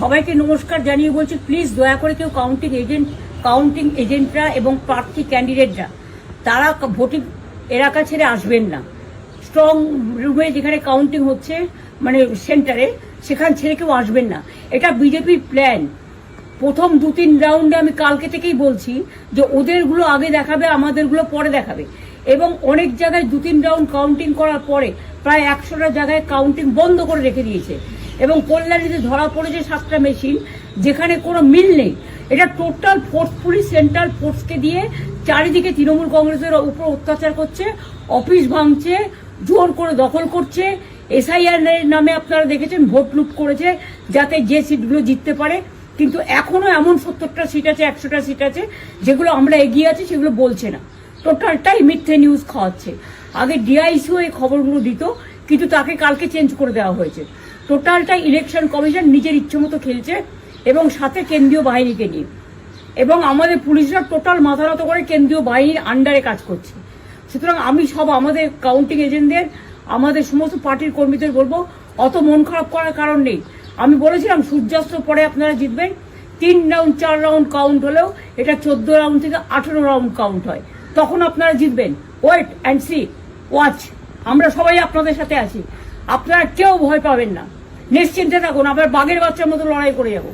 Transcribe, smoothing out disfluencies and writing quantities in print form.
সবাইকে নমস্কার জানিয়ে বলছি, প্লিজ দয়া করে কেউ কাউন্টিং এজেন্টরা এবং প্রার্থী ক্যান্ডিডেটরা তারা ভোটিং এলাকা ছেড়ে আসবেন না। স্ট্রং রুমে যেখানে কাউন্টিং হচ্ছে, মানে সেন্টারে, সেখান ছেড়ে কেউ আসবেন না। এটা বিজেপির প্ল্যান। প্রথম 2-3 রাউন্ডে আমি কালকে থেকেই বলছি যে ওদেরগুলো আগে দেখাবে, আমাদেরগুলো পরে দেখাবে। এবং অনেক জায়গায় 2-3 রাউন্ড কাউন্টিং করার পরে প্রায় 100টা জায়গায় কাউন্টিং বন্ধ করে রেখে দিয়েছে। এবং কল্যাণীতে ধরা পড়েছে 7টা মেশিন, যেখানে কোনো মিল নেই। এটা টোটাল ফোর্সফুলি সেন্ট্রাল ফোর্সকে দিয়ে চারিদিকে তৃণমূল কংগ্রেসের উপর অত্যাচার করছে, অফিস ভাঙছে, জোর করে দখল করছে। এসআইআর নামে আপনারা দেখেছেন ভোট লুট করেছে যাতে যে সিটগুলো জিততে পারে। কিন্তু এখনো এমন 70টা সিট আছে, 100টা সিট আছে যেগুলো আমরা এগিয়ে আছি, সেগুলো বলছে না। টোটালটাই মিথ্যে নিউজ খাওয়াচ্ছে। আগে ডিআইসিও এই খবরগুলো দিত, কিন্তু তাকে কালকে চেঞ্জ করে দেওয়া হয়েছে। টোটালটাই ইলেকশন কমিশন নিজের ইচ্ছে মতো খেলছে, এবং সাথে কেন্দ্রীয় বাহিনীকে নিয়ে। এবং আমাদের পুলিশরা টোটাল মাথা নত করে কেন্দ্রীয় বাহিনীর আন্ডারে কাজ করছে। সুতরাং আমি আমাদের কাউন্টিং এজেন্টদের, আমাদের সমস্ত পার্টির কর্মীদের বলবো, অত মন খারাপ করার কারণ নেই। আমি বলেছিলাম সূর্যাস্তের পরে আপনারা জিতবেন। 3 রাউন্ড 4 রাউন্ড কাউন্ট হলেও এটা 14 রাউন্ড থেকে 18 রাউন্ড কাউন্ট হয়, তখন আপনারা জিতবেন। Wait and see, watch. আমরা সবাই আপনাদের সাথে আছি, আপনারা কেউ ভয় পাবেন না, নিশ্চিন্তে থাকুন। আমরা বাঘের বাচ্চার মতো লড়াই করে যাবো।